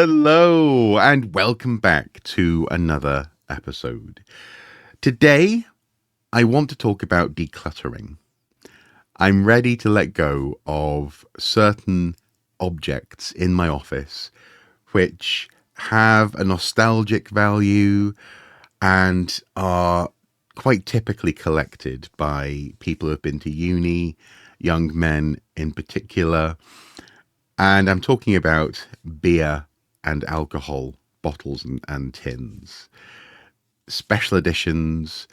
Hello, and welcome back to another episode. Today, I want to talk about decluttering. I'm ready to let go of certain objects in my office which have a nostalgic value and are quite typically collected by people who have been to uni, young men in particular. And I'm talking about beer and alcohol bottles and tins, special editions,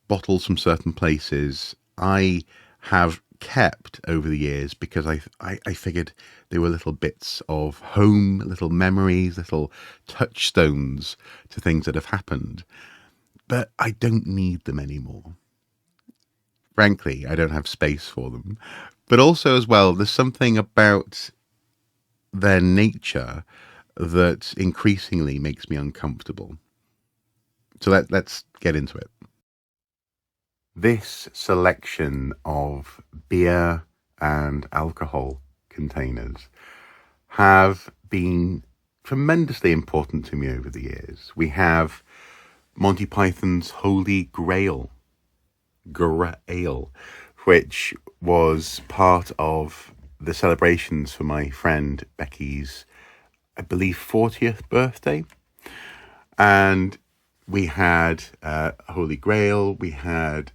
bottles from certain places. I have kept over the years because I figured they were little bits of home, little memories, little touchstones to things that have happened. But I don't need them anymore. Frankly, I don't have space for them. But also, as well, there's something about their nature that increasingly makes me uncomfortable. So let's get into it. This selection of beer and alcohol containers have been tremendously important to me over the years. We have Monty Python's Holy Grail, which was part of the celebrations for my friend Becky's, I believe, 40th birthday. And we had Holy Grail, we had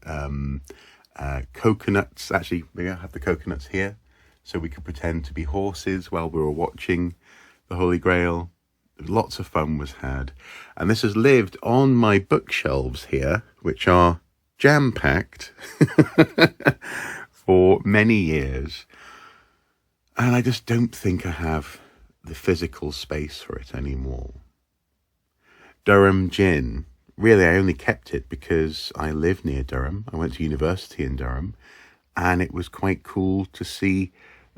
coconuts. Actually, maybe I have the coconuts here so we could pretend to be horses while we were watching the Holy Grail. Lots of fun was had. And this has lived on my bookshelves here, which are jam-packed for many years. And I just don't think I have the physical space for it anymore. Durham gin. Really, I only kept it because I live near Durham. I went to university in Durham, and it was quite cool to see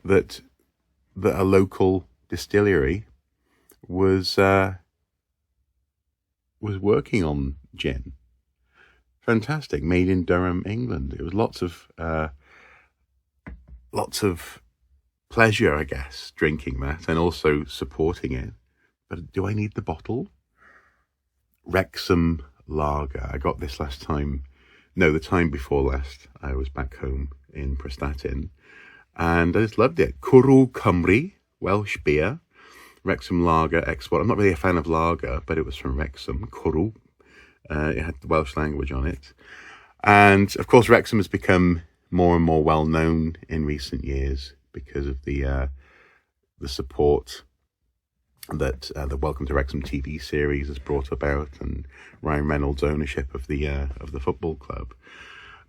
that a local distillery was working on gin. Fantastic, made in Durham, England. It was lots of pleasure, I guess, drinking that and also supporting it. But do I need the bottle? Wrexham lager. I got this the time before last. I was back home in Prestatyn, and I just loved it. Cwrw Cymru, Welsh beer. Wrexham lager export. I'm not really a fan of lager, but it was from Wrexham. Cwrw. It had the Welsh language on it. And of course, Wrexham has become more and more well known in recent years because of the support that the Welcome to Wrexham TV series has brought about, and Ryan Reynolds' ownership of the football club.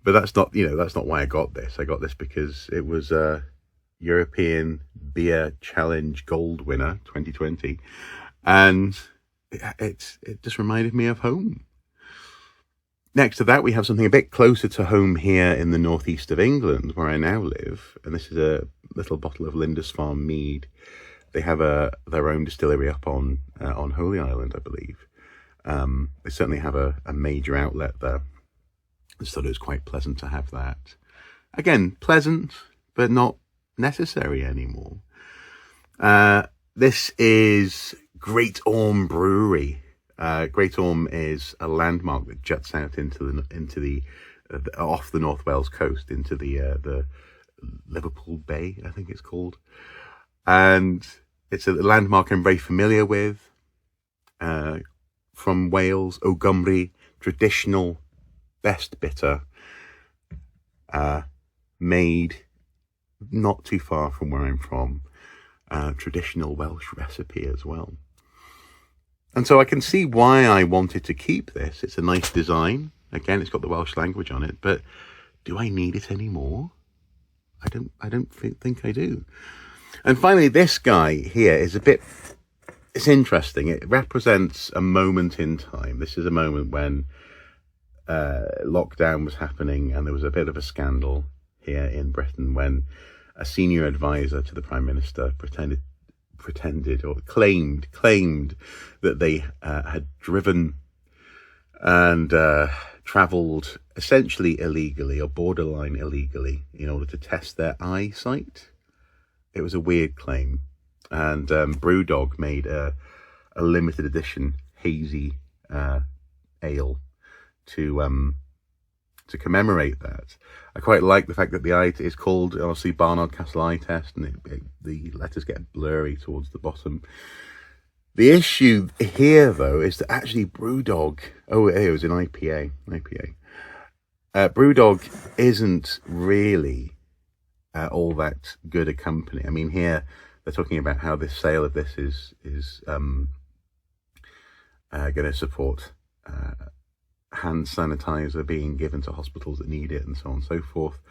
But that's not why I got this. I got this because it was a European Beer Challenge Gold winner 2020, and it just reminded me of home. Next to that, we have something a bit closer to home here in the northeast of England, where I now live, and this is a little bottle of Lindisfarne mead. They have their own distillery up on Holy Island, I believe. They certainly have a major outlet there. I just thought it was quite pleasant to have that. Again, pleasant, but not necessary anymore. This is Great Orme Brewery. Great Orme is a landmark that juts out into the off the North Wales coast into the Liverpool Bay, I think it's called, and it's a landmark I'm very familiar with. From Wales, O Gymru, traditional, best bitter, made not too far from where I'm from. Traditional Welsh recipe as well. And so I can see why I wanted to keep this. It's a nice design. Again, it's got the Welsh language on it, but do I need it anymore? I don't think I do. And finally, this guy here is it's interesting. It represents a moment in time. This is a moment when lockdown was happening and there was a bit of a scandal here in Britain when a senior advisor to the Prime Minister pretended or claimed that they had driven and travelled essentially illegally or borderline illegally in order to test their eyesight. It was a weird claim, and Brewdog made a a limited edition hazy ale to commemorate that. I quite like the fact that the eye is called, obviously, Barnard Castle Eye Test, and the letters get blurry towards the bottom. The issue here, though, is that actually Brewdog, it was an IPA. Brewdog isn't really all that good a company. I mean, here they're talking about how this sale of this is going to support hand sanitizer being given to hospitals that need it, and so on and so forth.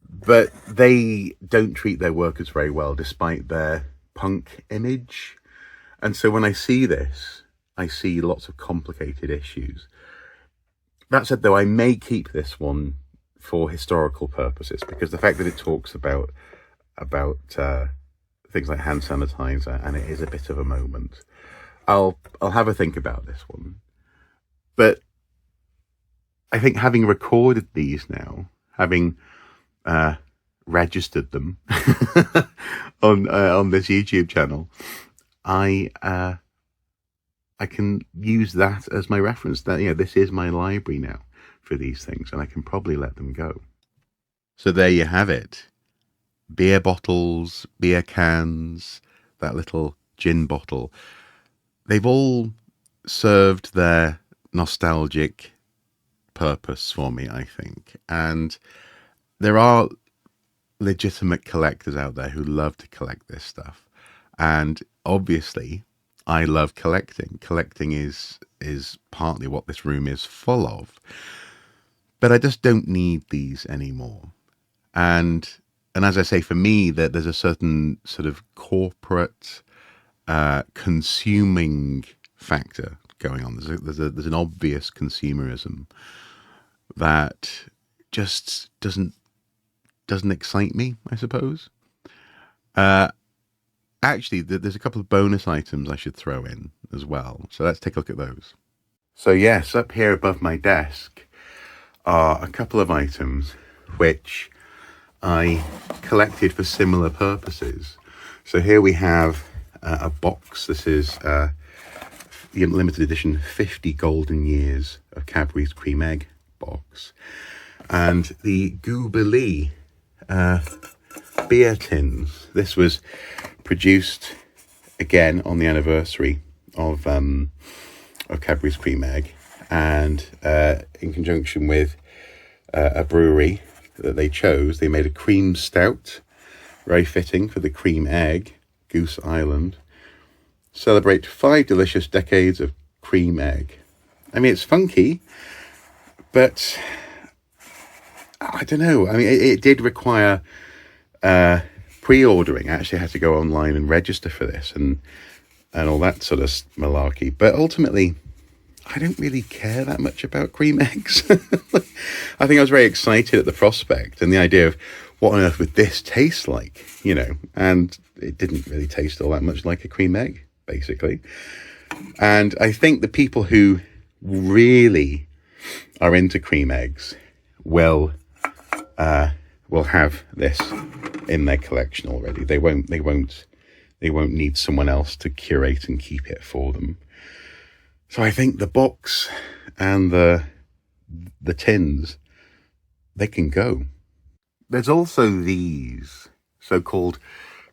But they don't treat their workers very well, despite their punk image. And so when I see this, I see lots of complicated issues. That said, though, I may keep this one for historical purposes, because the fact that it talks about things like hand sanitizer, and it is a bit of a moment, I'll have a think about this one. But I think, having recorded these now, having registered them on this YouTube channel, I can use that as my reference. That, this is my library now for these things, and I can probably let them go. So there you have it. Beer bottles, beer cans, that little gin bottle. They've all served their nostalgic purpose for me, I think. And there are legitimate collectors out there who love to collect this stuff. And obviously, I love collecting. Collecting is partly what this room is full of. But I just don't need these anymore. And as I say, for me, that there's a certain sort of corporate consuming factor going on. There's an obvious consumerism that just doesn't excite me, I suppose. Actually, there's a couple of bonus items I should throw in as well. So let's take a look at those. So yes, up here above my desk are a couple of items which I collected for similar purposes. So here we have a box. This is the limited edition 50 Golden Years of Cadbury's Cream Egg box. And the Goobly beer tins. This was produced again on the anniversary of Cadbury's Cream Egg, and in conjunction with a brewery that they chose, they made a cream stout, very fitting for the cream egg, Goose Island. Celebrate 5 delicious decades of cream egg. I mean, it's funky, but I don't know. I mean, it did require pre-ordering. I actually had to go online and register for this and all that sort of malarkey. But ultimately, I don't really care that much about cream eggs. I think I was very excited at the prospect and the idea of what on earth would this taste like, and it didn't really taste all that much like a cream egg, basically. And I think the people who really are into cream eggs will have this in their collection already. They won't need someone else to curate and keep it for them. So I think the box and the tins, they can go. There's also these so-called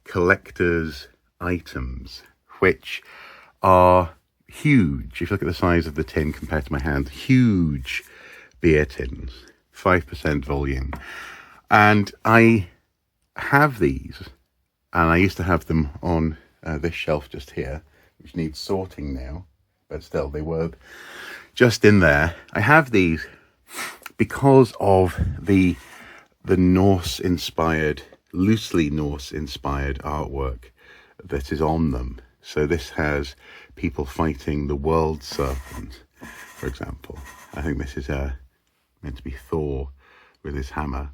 collector's items, which are huge. If you look at the size of the tin compared to my hand, huge beer tins, 5% volume. And I have these, and I used to have them on this shelf just here, which needs sorting now, but still, they were just in there. I have these because of the Norse-inspired, loosely Norse-inspired artwork that is on them. So this has people fighting the world serpent, for example. I think this is meant to be Thor with his hammer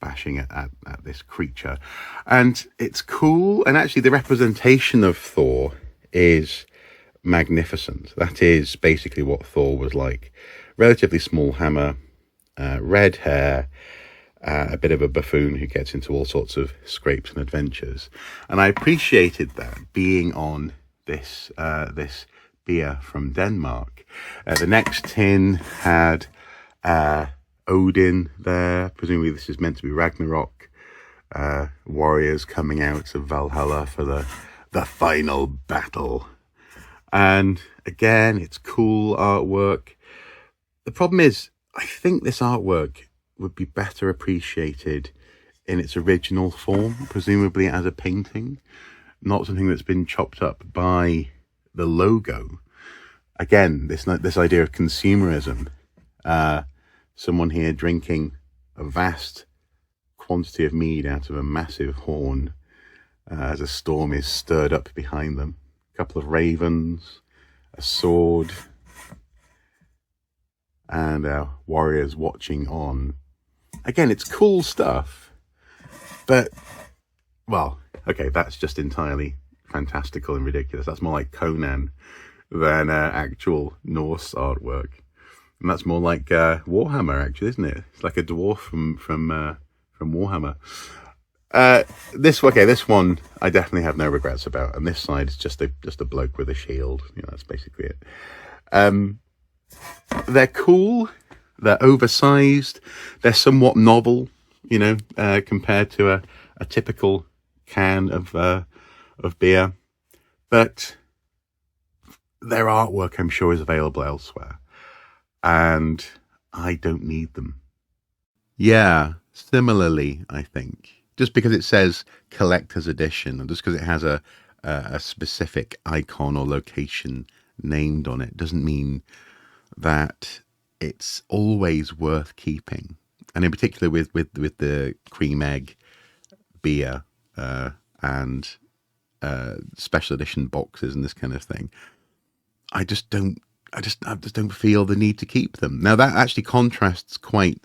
bashing at this creature. And it's cool. And actually the representation of Thor is magnificent. That is basically what Thor was like. Relatively small hammer, red hair, a bit of a buffoon who gets into all sorts of scrapes and adventures. And I appreciated that being on this beer from Denmark. The next tin had Odin there. Presumably this is meant to be Ragnarok. Warriors coming out of Valhalla for the final battle. And again, it's cool artwork. The problem is, I think this artwork would be better appreciated in its original form, presumably as a painting, not something that's been chopped up by the logo. Again, this idea of consumerism. Someone here drinking a vast quantity of mead out of a massive horn as a storm is stirred up behind them. A couple of ravens, a sword, and warriors watching on. Again, it's cool stuff, but, well, okay, that's just entirely fantastical and ridiculous. That's more like Conan than actual Norse artwork. And that's more like Warhammer, actually, isn't it? It's like a dwarf from Warhammer. This one I definitely have no regrets about, and this side is just a bloke with a shield. You know, that's basically it. They're cool. They're oversized. They're somewhat novel, you know, compared to a typical can of beer. But their artwork, I'm sure, is available elsewhere, and I don't need them. Yeah, similarly, I think, just because it says collector's edition, and just because it has a specific icon or location named on it, doesn't mean that it's always worth keeping. And in particular with the cream egg beer and special edition boxes and this kind of thing, I just don't feel the need to keep them. Now that actually contrasts quite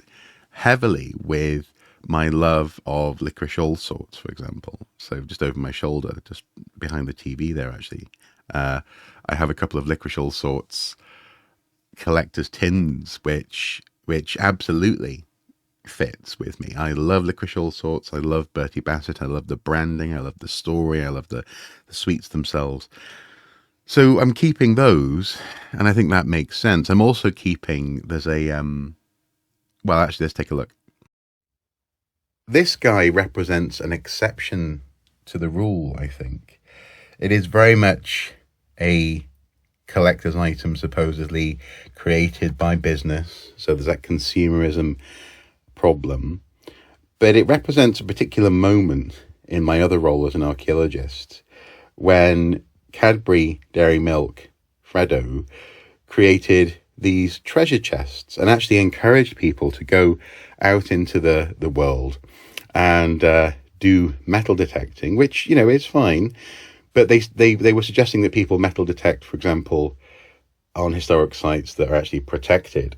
heavily with my love of Licorice All Sorts, for example. So just over my shoulder, just behind the TV there, actually, I have a couple of Licorice All Sorts collector's tins, which absolutely fits with me. I love Licorice All Sorts. I love Bertie Bassett. I love the branding. I love the story. I love the sweets themselves. So I'm keeping those, and I think that makes sense. I'm also keeping, there's a, well, actually, let's take a look. This guy represents an exception to the rule, I think. It is very much a collector's item, supposedly created by business. So there's that consumerism problem. But it represents a particular moment in my other role as an archaeologist when Cadbury Dairy Milk, Freddo, created these treasure chests and actually encouraged people to go out into the world and do metal detecting, which, you know, is fine. But they were suggesting that people metal detect, for example, on historic sites that are actually protected.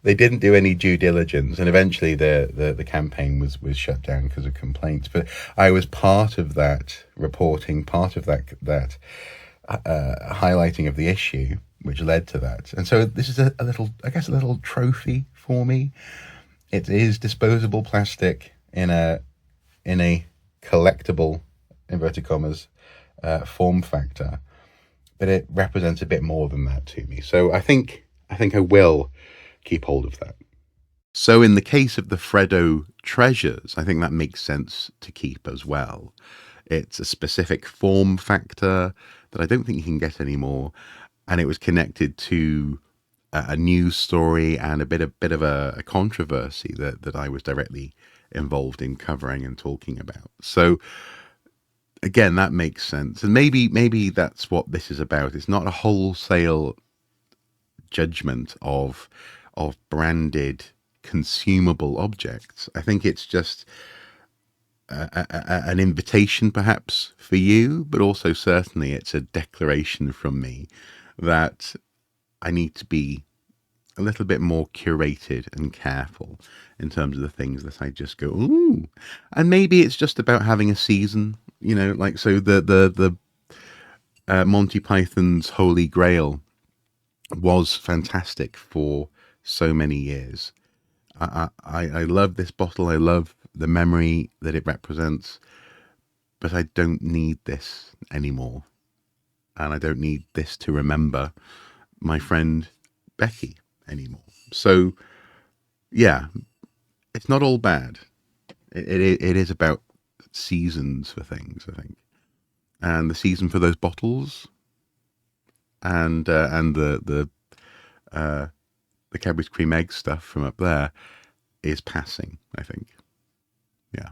They didn't do any due diligence, and eventually the campaign was shut down because of complaints. But I was part of that reporting, part of that highlighting of the issue, which led to that. And so this is a little trophy for me. It is disposable plastic in a collectible, inverted commas, form factor, but it represents a bit more than that to me. So I think I will keep hold of that. So in the case of the Freddo treasures, I think that makes sense to keep as well. It's a specific form factor that I don't think you can get anymore, and it was connected to a news story and a bit of a controversy that I was directly involved in covering and talking about. So again, that makes sense, and maybe that's what this is about. It's not a wholesale judgment of branded consumable objects. I think it's just an invitation perhaps for you, but also certainly it's a declaration from me that I need to be a little bit more curated and careful in terms of the things that I just go, ooh. And maybe it's just about having a season, you know, like, so the Monty Python's Holy Grail was fantastic for so many years. I love this bottle. I love the memory that it represents. but I don't need this anymore. And I don't need this to remember my friend Becky anymore. So, yeah, it's not all bad. It is about seasons for things, I think. And the season for those bottles and the Cadbury's cream egg stuff from up there is passing, I think. Yeah.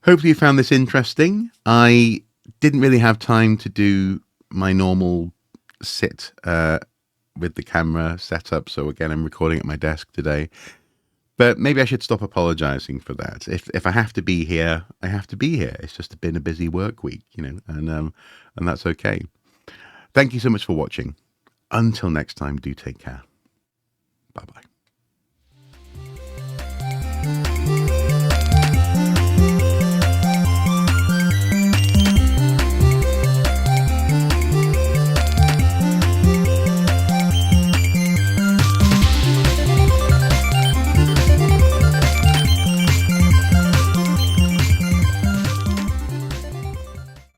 Hopefully you found this interesting. I didn't really have time to do my normal sit with the camera setup. So again, I'm recording at my desk today. But maybe I should stop apologizing for that. If I have to be here, I have to be here. It's just been a busy work week, and that's okay. Thank you so much for watching. Until next time, do take care. Bye-bye.